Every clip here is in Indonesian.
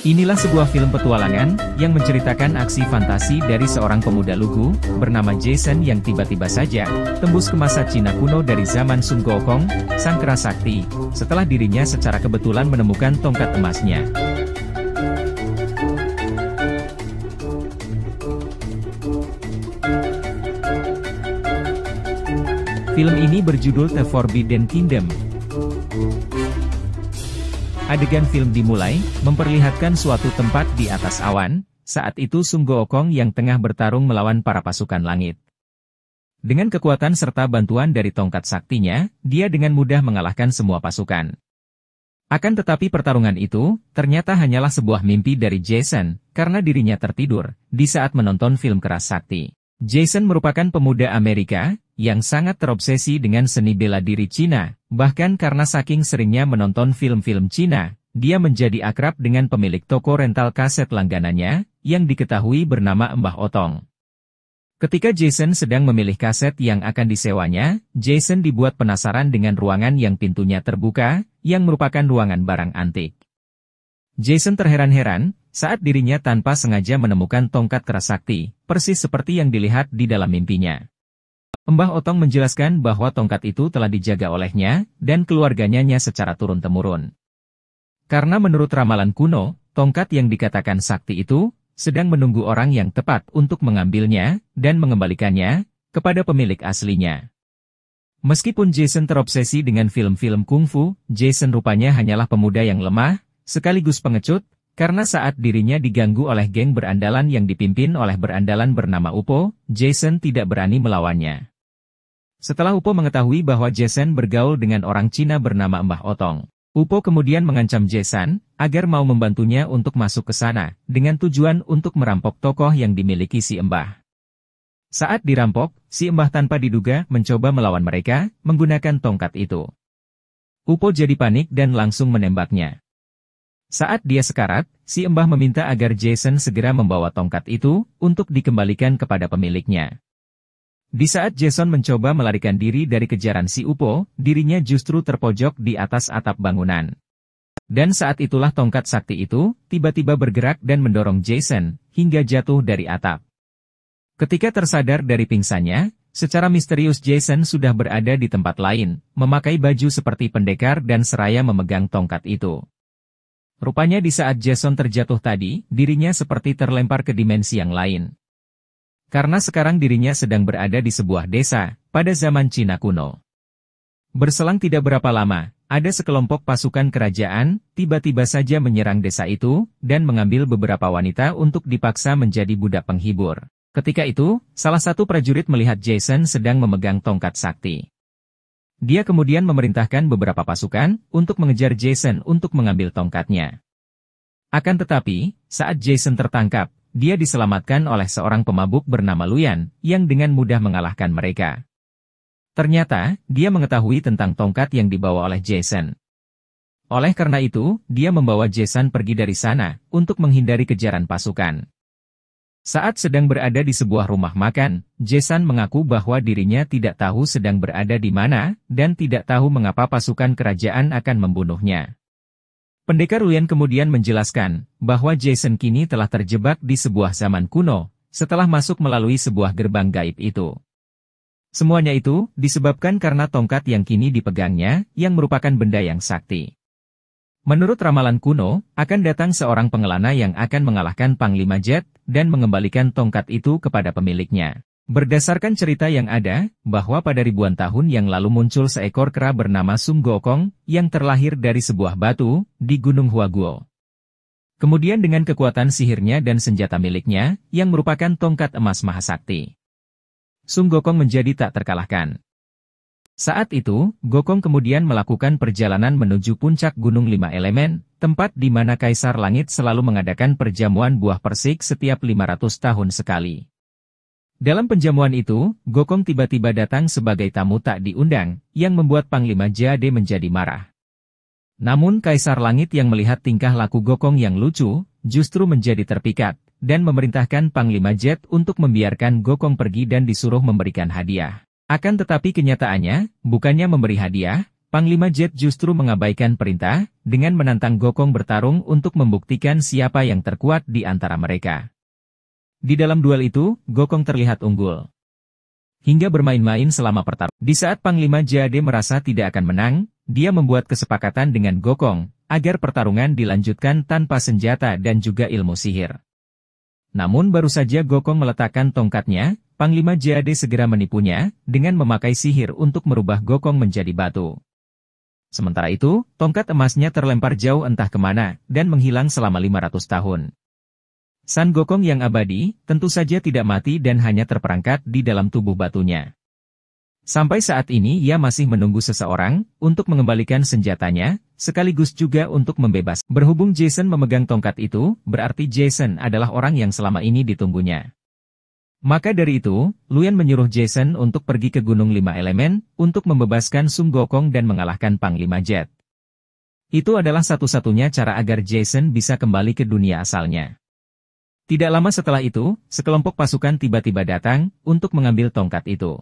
Inilah sebuah film petualangan, yang menceritakan aksi fantasi dari seorang pemuda lugu, bernama Jason yang tiba-tiba saja, tembus ke masa Cina kuno dari zaman Sun Gokong, sang kera sakti, setelah dirinya secara kebetulan menemukan tongkat emasnya. Film ini berjudul The Forbidden Kingdom. Adegan film dimulai, memperlihatkan suatu tempat di atas awan, saat itu Sun Gokong yang tengah bertarung melawan para pasukan langit. Dengan kekuatan serta bantuan dari tongkat saktinya, dia dengan mudah mengalahkan semua pasukan. Akan tetapi pertarungan itu, ternyata hanyalah sebuah mimpi dari Jason, karena dirinya tertidur, di saat menonton film keras sakti. Jason merupakan pemuda Amerika, yang sangat terobsesi dengan seni bela diri Cina, bahkan karena saking seringnya menonton film-film Cina, dia menjadi akrab dengan pemilik toko rental kaset langganannya, yang diketahui bernama Mbah Otong. Ketika Jason sedang memilih kaset yang akan disewanya, Jason dibuat penasaran dengan ruangan yang pintunya terbuka, yang merupakan ruangan barang antik. Jason terheran-heran, saat dirinya tanpa sengaja menemukan tongkat keras sakti, persis seperti yang dilihat di dalam mimpinya. Mbah Otong menjelaskan bahwa tongkat itu telah dijaga olehnya, dan keluarganya secara turun-temurun. Karena menurut ramalan kuno, tongkat yang dikatakan sakti itu, sedang menunggu orang yang tepat untuk mengambilnya, dan mengembalikannya, kepada pemilik aslinya. Meskipun Jason terobsesi dengan film-film kungfu, Jason rupanya hanyalah pemuda yang lemah, sekaligus pengecut, karena saat dirinya diganggu oleh geng berandalan yang dipimpin oleh berandalan bernama Upo, Jason tidak berani melawannya. Setelah Upo mengetahui bahwa Jason bergaul dengan orang Cina bernama Mbah Otong, Upo kemudian mengancam Jason, agar mau membantunya untuk masuk ke sana, dengan tujuan untuk merampok tokoh yang dimiliki si Mbah. Saat dirampok, si Mbah tanpa diduga mencoba melawan mereka, menggunakan tongkat itu. Upo jadi panik dan langsung menembaknya. Saat dia sekarat, si Mbah meminta agar Jason segera membawa tongkat itu, untuk dikembalikan kepada pemiliknya. Di saat Jason mencoba melarikan diri dari kejaran si Upo, dirinya justru terpojok di atas atap bangunan. Dan saat itulah tongkat sakti itu, tiba-tiba bergerak dan mendorong Jason, hingga jatuh dari atap. Ketika tersadar dari pingsannya, secara misterius Jason sudah berada di tempat lain, memakai baju seperti pendekar dan seraya memegang tongkat itu. Rupanya di saat Jason terjatuh tadi, dirinya seperti terlempar ke dimensi yang lain. Karena sekarang dirinya sedang berada di sebuah desa, pada zaman Cina kuno. Berselang tidak berapa lama, ada sekelompok pasukan kerajaan, tiba-tiba saja menyerang desa itu, dan mengambil beberapa wanita untuk dipaksa menjadi budak penghibur. Ketika itu, salah satu prajurit melihat Jason sedang memegang tongkat sakti. Dia kemudian memerintahkan beberapa pasukan, untuk mengejar Jason untuk mengambil tongkatnya. Akan tetapi, saat Jason tertangkap, dia diselamatkan oleh seorang pemabuk bernama Luyan, yang dengan mudah mengalahkan mereka. Ternyata, dia mengetahui tentang tongkat yang dibawa oleh Jason. Oleh karena itu, dia membawa Jason pergi dari sana, untuk menghindari kejaran pasukan. Saat sedang berada di sebuah rumah makan, Jason mengaku bahwa dirinya tidak tahu sedang berada di mana, dan tidak tahu mengapa pasukan kerajaan akan membunuhnya. Pendekar Luyan kemudian menjelaskan, bahwa Jason kini telah terjebak di sebuah zaman kuno, setelah masuk melalui sebuah gerbang gaib itu. Semuanya itu, disebabkan karena tongkat yang kini dipegangnya, yang merupakan benda yang sakti. Menurut ramalan kuno, akan datang seorang pengelana yang akan mengalahkan Panglima Jet, dan mengembalikan tongkat itu kepada pemiliknya. Berdasarkan cerita yang ada, bahwa pada ribuan tahun yang lalu muncul seekor kera bernama Sun Gokong, yang terlahir dari sebuah batu, di Gunung Huaguo. Kemudian dengan kekuatan sihirnya dan senjata miliknya, yang merupakan tongkat emas mahasakti, Sun Gokong menjadi tak terkalahkan. Saat itu, Gokong kemudian melakukan perjalanan menuju puncak Gunung Lima Elemen, tempat di mana Kaisar Langit selalu mengadakan perjamuan buah persik setiap 500 tahun sekali. Dalam penjamuan itu, Gokong tiba-tiba datang sebagai tamu tak diundang, yang membuat Panglima Jade menjadi marah. Namun Kaisar Langit yang melihat tingkah laku Gokong yang lucu, justru menjadi terpikat, dan memerintahkan Panglima Jet untuk membiarkan Gokong pergi dan disuruh memberikan hadiah. Akan tetapi kenyataannya, bukannya memberi hadiah, Panglima Jet justru mengabaikan perintah, dengan menantang Gokong bertarung untuk membuktikan siapa yang terkuat di antara mereka. Di dalam duel itu, Gokong terlihat unggul. Hingga bermain-main selama pertarungan. Di saat Panglima Jade merasa tidak akan menang, dia membuat kesepakatan dengan Gokong, agar pertarungan dilanjutkan tanpa senjata dan juga ilmu sihir. Namun baru saja Gokong meletakkan tongkatnya, Panglima Jade segera menipunya, dengan memakai sihir untuk merubah Gokong menjadi batu. Sementara itu, tongkat emasnya terlempar jauh entah kemana, dan menghilang selama 500 tahun. San Gokong yang abadi, tentu saja tidak mati dan hanya terperangkap di dalam tubuh batunya. Sampai saat ini ia masih menunggu seseorang, untuk mengembalikan senjatanya, sekaligus juga untuk membebas. Berhubung Jason memegang tongkat itu, berarti Jason adalah orang yang selama ini ditunggunya. Maka dari itu, Luyan menyuruh Jason untuk pergi ke Gunung Lima Elemen, untuk membebaskan Sun Gokong dan mengalahkan Panglima Jet. Itu adalah satu-satunya cara agar Jason bisa kembali ke dunia asalnya. Tidak lama setelah itu, sekelompok pasukan tiba-tiba datang, untuk mengambil tongkat itu.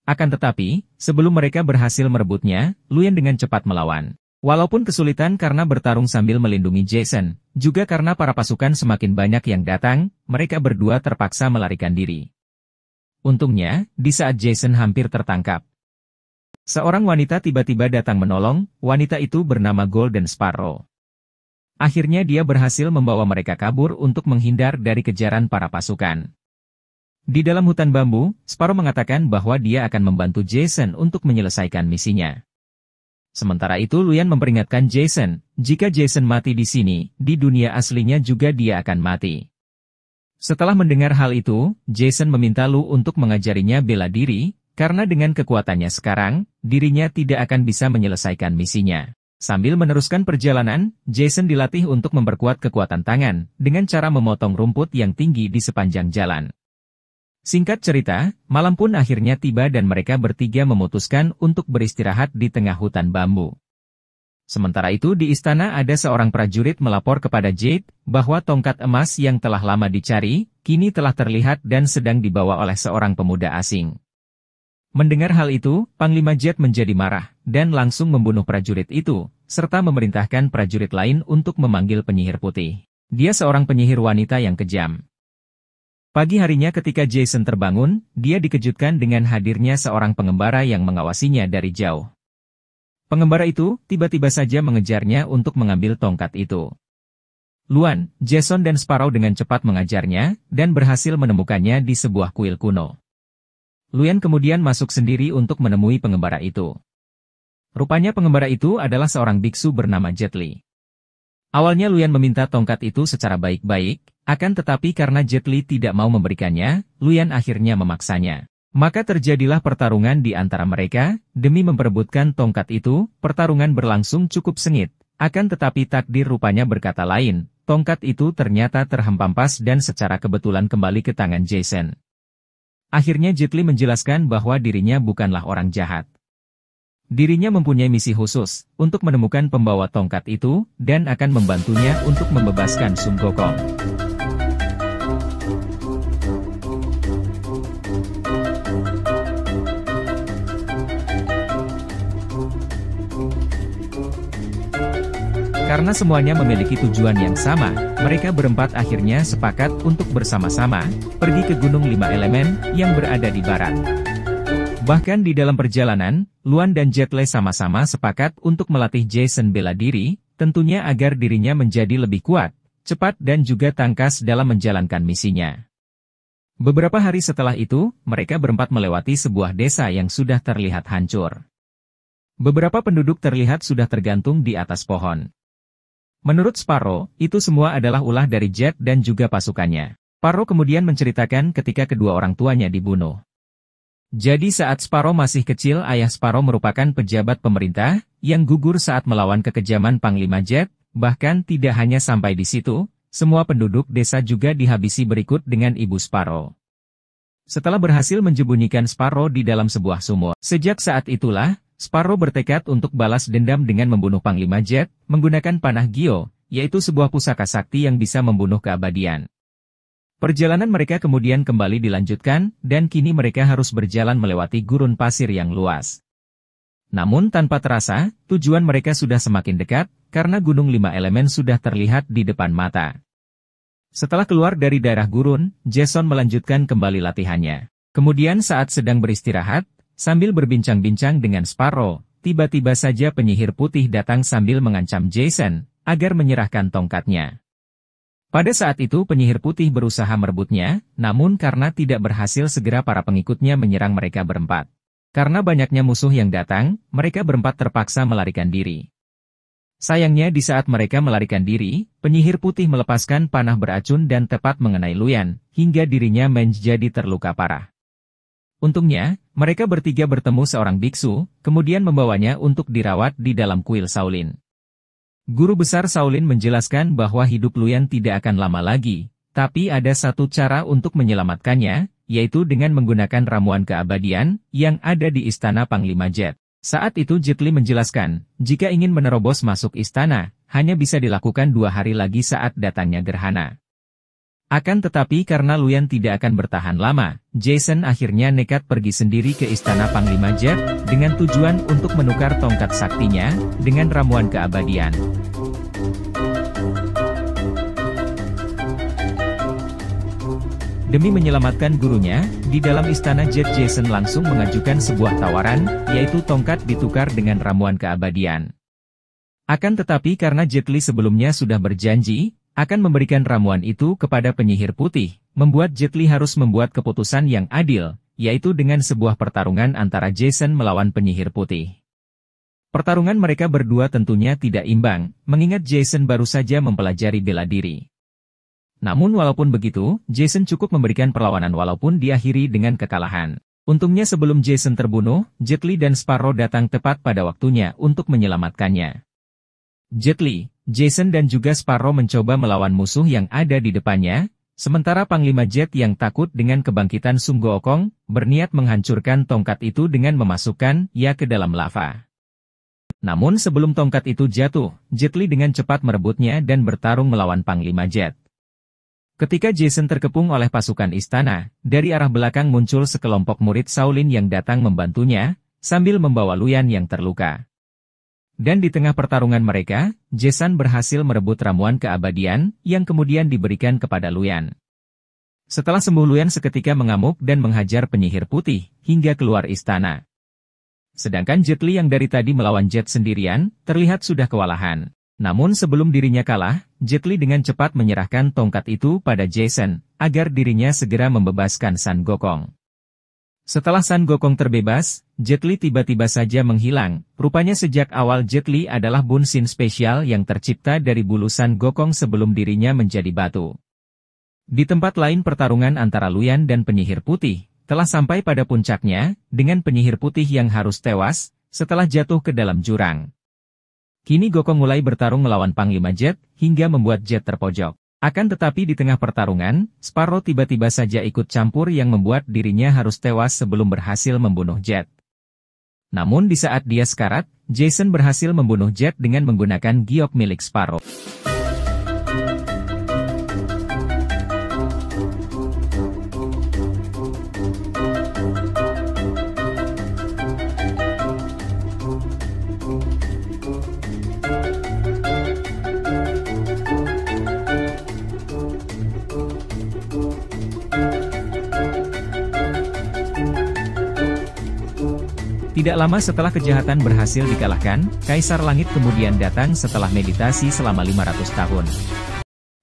Akan tetapi, sebelum mereka berhasil merebutnya, Luyan dengan cepat melawan. Walaupun kesulitan karena bertarung sambil melindungi Jason, juga karena para pasukan semakin banyak yang datang, mereka berdua terpaksa melarikan diri. Untungnya, di saat Jason hampir tertangkap, seorang wanita tiba-tiba datang menolong. Wanita itu bernama Golden Sparrow. Akhirnya dia berhasil membawa mereka kabur untuk menghindar dari kejaran para pasukan. Di dalam hutan bambu, Sparrow mengatakan bahwa dia akan membantu Jason untuk menyelesaikan misinya. Sementara itu Luyan memperingatkan Jason, jika Jason mati di sini, di dunia aslinya juga dia akan mati. Setelah mendengar hal itu, Jason meminta Lu untuk mengajarinya bela diri, karena dengan kekuatannya sekarang, dirinya tidak akan bisa menyelesaikan misinya. Sambil meneruskan perjalanan, Jason dilatih untuk memperkuat kekuatan tangan, dengan cara memotong rumput yang tinggi di sepanjang jalan. Singkat cerita, malam pun akhirnya tiba dan mereka bertiga memutuskan untuk beristirahat di tengah hutan bambu. Sementara itu di istana ada seorang prajurit melapor kepada Jade, bahwa tongkat emas yang telah lama dicari, kini telah terlihat dan sedang dibawa oleh seorang pemuda asing. Mendengar hal itu, Panglima Jade menjadi marah, dan langsung membunuh prajurit itu, serta memerintahkan prajurit lain untuk memanggil penyihir putih. Dia seorang penyihir wanita yang kejam. Pagi harinya ketika Jason terbangun, dia dikejutkan dengan hadirnya seorang pengembara yang mengawasinya dari jauh. Pengembara itu tiba-tiba saja mengejarnya untuk mengambil tongkat itu. Luan, Jason dan Sparrow dengan cepat mengajarnya, dan berhasil menemukannya di sebuah kuil kuno. Luyan kemudian masuk sendiri untuk menemui pengembara itu. Rupanya pengembara itu adalah seorang biksu bernama Jet Li. Awalnya Luyan meminta tongkat itu secara baik-baik, akan tetapi karena Jet Li tidak mau memberikannya, Luyan akhirnya memaksanya. Maka terjadilah pertarungan di antara mereka, demi memperebutkan tongkat itu. Pertarungan berlangsung cukup sengit, akan tetapi takdir rupanya berkata lain, tongkat itu ternyata terhempampas dan secara kebetulan kembali ke tangan Jason. Akhirnya Jet Li menjelaskan bahwa dirinya bukanlah orang jahat. Dirinya mempunyai misi khusus, untuk menemukan pembawa tongkat itu, dan akan membantunya untuk membebaskan Sun Gokong. Karena semuanya memiliki tujuan yang sama, mereka berempat akhirnya sepakat untuk bersama-sama, pergi ke Gunung Lima Elemen, yang berada di barat. Bahkan di dalam perjalanan, Luan dan Jet Li sama-sama sepakat untuk melatih Jason bela diri, tentunya agar dirinya menjadi lebih kuat, cepat dan juga tangkas dalam menjalankan misinya. Beberapa hari setelah itu, mereka berempat melewati sebuah desa yang sudah terlihat hancur. Beberapa penduduk terlihat sudah tergantung di atas pohon. Menurut Sparrow, itu semua adalah ulah dari Jet dan juga pasukannya. Sparrow kemudian menceritakan ketika kedua orang tuanya dibunuh. Jadi saat Sparrow masih kecil, ayah Sparrow merupakan pejabat pemerintah, yang gugur saat melawan kekejaman Panglima Jet. Bahkan tidak hanya sampai di situ, semua penduduk desa juga dihabisi berikut dengan ibu Sparrow. Setelah berhasil menyembunyikan Sparrow di dalam sebuah sumur, sejak saat itulah, Sparrow bertekad untuk balas dendam dengan membunuh Panglima Jet, menggunakan panah Gyo, yaitu sebuah pusaka sakti yang bisa membunuh keabadian. Perjalanan mereka kemudian kembali dilanjutkan, dan kini mereka harus berjalan melewati gurun pasir yang luas. Namun tanpa terasa, tujuan mereka sudah semakin dekat, karena Gunung Lima Elemen sudah terlihat di depan mata. Setelah keluar dari daerah gurun, Jason melanjutkan kembali latihannya. Kemudian saat sedang beristirahat, sambil berbincang-bincang dengan Sparrow, tiba-tiba saja penyihir putih datang sambil mengancam Jason, agar menyerahkan tongkatnya. Pada saat itu penyihir putih berusaha merebutnya, namun karena tidak berhasil segera para pengikutnya menyerang mereka berempat. Karena banyaknya musuh yang datang, mereka berempat terpaksa melarikan diri. Sayangnya di saat mereka melarikan diri, penyihir putih melepaskan panah beracun dan tepat mengenai Luyan, hingga dirinya menjadi terluka parah. Untungnya, mereka bertiga bertemu seorang biksu, kemudian membawanya untuk dirawat di dalam kuil Shaolin. Guru besar Shaolin menjelaskan bahwa hidup Luyan tidak akan lama lagi, tapi ada satu cara untuk menyelamatkannya, yaitu dengan menggunakan ramuan keabadian yang ada di istana Panglima Jet. Saat itu Jet Li menjelaskan, jika ingin menerobos masuk istana, hanya bisa dilakukan 2 hari lagi saat datangnya gerhana. Akan tetapi karena Luyan tidak akan bertahan lama, Jason akhirnya nekat pergi sendiri ke istana Panglima Jet, dengan tujuan untuk menukar tongkat saktinya, dengan ramuan keabadian. Demi menyelamatkan gurunya, di dalam istana Jet Jason langsung mengajukan sebuah tawaran, yaitu tongkat ditukar dengan ramuan keabadian. Akan tetapi karena Jet Li sebelumnya sudah berjanji, akan memberikan ramuan itu kepada penyihir putih, membuat Jet Li harus membuat keputusan yang adil, yaitu dengan sebuah pertarungan antara Jason melawan penyihir putih. Pertarungan mereka berdua tentunya tidak imbang, mengingat Jason baru saja mempelajari bela diri. Namun walaupun begitu, Jason cukup memberikan perlawanan walaupun diakhiri dengan kekalahan. Untungnya sebelum Jason terbunuh, Jet Li dan Sparrow datang tepat pada waktunya untuk menyelamatkannya. Jet Li, Jason dan juga Sparrow mencoba melawan musuh yang ada di depannya, sementara Panglima Jet yang takut dengan kebangkitan Sun Gokong, berniat menghancurkan tongkat itu dengan memasukkan ia ke dalam lava. Namun sebelum tongkat itu jatuh, Jet Li dengan cepat merebutnya dan bertarung melawan Panglima Jet. Ketika Jason terkepung oleh pasukan istana, dari arah belakang muncul sekelompok murid Shaolin yang datang membantunya, sambil membawa Luyan yang terluka. Dan di tengah pertarungan mereka, Jason berhasil merebut ramuan keabadian, yang kemudian diberikan kepada Luyan. Setelah sembuh Luyan seketika mengamuk dan menghajar penyihir putih, hingga keluar istana. Sedangkan Jet Li yang dari tadi melawan Jet sendirian, terlihat sudah kewalahan. Namun sebelum dirinya kalah, Jet Li dengan cepat menyerahkan tongkat itu pada Jason, agar dirinya segera membebaskan Sun Gokong. Setelah Sun Gokong terbebas, Jet Li tiba-tiba saja menghilang. Rupanya sejak awal Jet Li adalah bunsin spesial yang tercipta dari bulu Sun Gokong sebelum dirinya menjadi batu. Di tempat lain pertarungan antara Luyan dan penyihir putih, telah sampai pada puncaknya, dengan penyihir putih yang harus tewas, setelah jatuh ke dalam jurang. Kini Gokong mulai bertarung melawan Panglima Jet, hingga membuat Jet terpojok. Akan tetapi di tengah pertarungan, Sparrow tiba-tiba saja ikut campur yang membuat dirinya harus tewas sebelum berhasil membunuh Jet. Namun di saat dia sekarat, Jason berhasil membunuh Jet dengan menggunakan giok milik Sparrow. Tidak lama setelah kejahatan berhasil dikalahkan, Kaisar Langit kemudian datang setelah meditasi selama 500 tahun.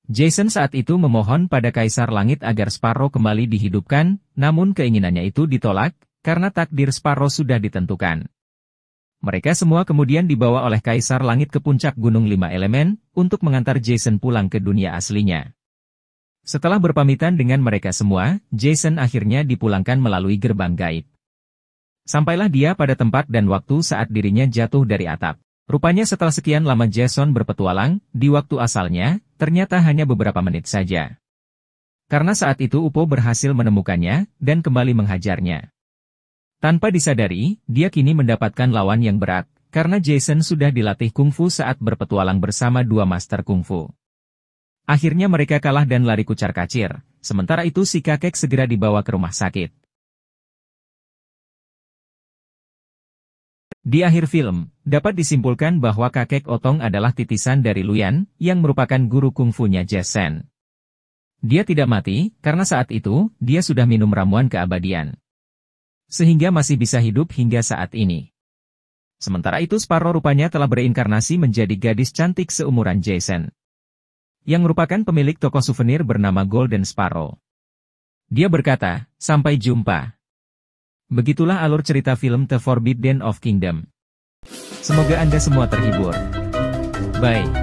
Jason saat itu memohon pada Kaisar Langit agar Sparrow kembali dihidupkan, namun keinginannya itu ditolak, karena takdir Sparrow sudah ditentukan. Mereka semua kemudian dibawa oleh Kaisar Langit ke puncak Gunung Lima Elemen, untuk mengantar Jason pulang ke dunia aslinya. Setelah berpamitan dengan mereka semua, Jason akhirnya dipulangkan melalui gerbang gaib. Sampailah dia pada tempat dan waktu saat dirinya jatuh dari atap. Rupanya setelah sekian lama Jason berpetualang, di waktu asalnya, ternyata hanya beberapa menit saja. Karena saat itu Upo berhasil menemukannya, dan kembali menghajarnya. Tanpa disadari, dia kini mendapatkan lawan yang berat, karena Jason sudah dilatih kungfu saat berpetualang bersama 2 master kungfu. Akhirnya mereka kalah dan lari kucar-kacir, sementara itu si kakek segera dibawa ke rumah sakit. Di akhir film, dapat disimpulkan bahwa kakek Otong adalah titisan dari Luyan, yang merupakan guru kungfunya Jason. Dia tidak mati, karena saat itu, dia sudah minum ramuan keabadian. Sehingga masih bisa hidup hingga saat ini. Sementara itu Sparrow rupanya telah bereinkarnasi menjadi gadis cantik seumuran Jason. Yang merupakan pemilik toko souvenir bernama Golden Sparrow. Dia berkata, "Sampai jumpa." Begitulah alur cerita film The Forbidden of Kingdom. Semoga Anda semua terhibur. Bye.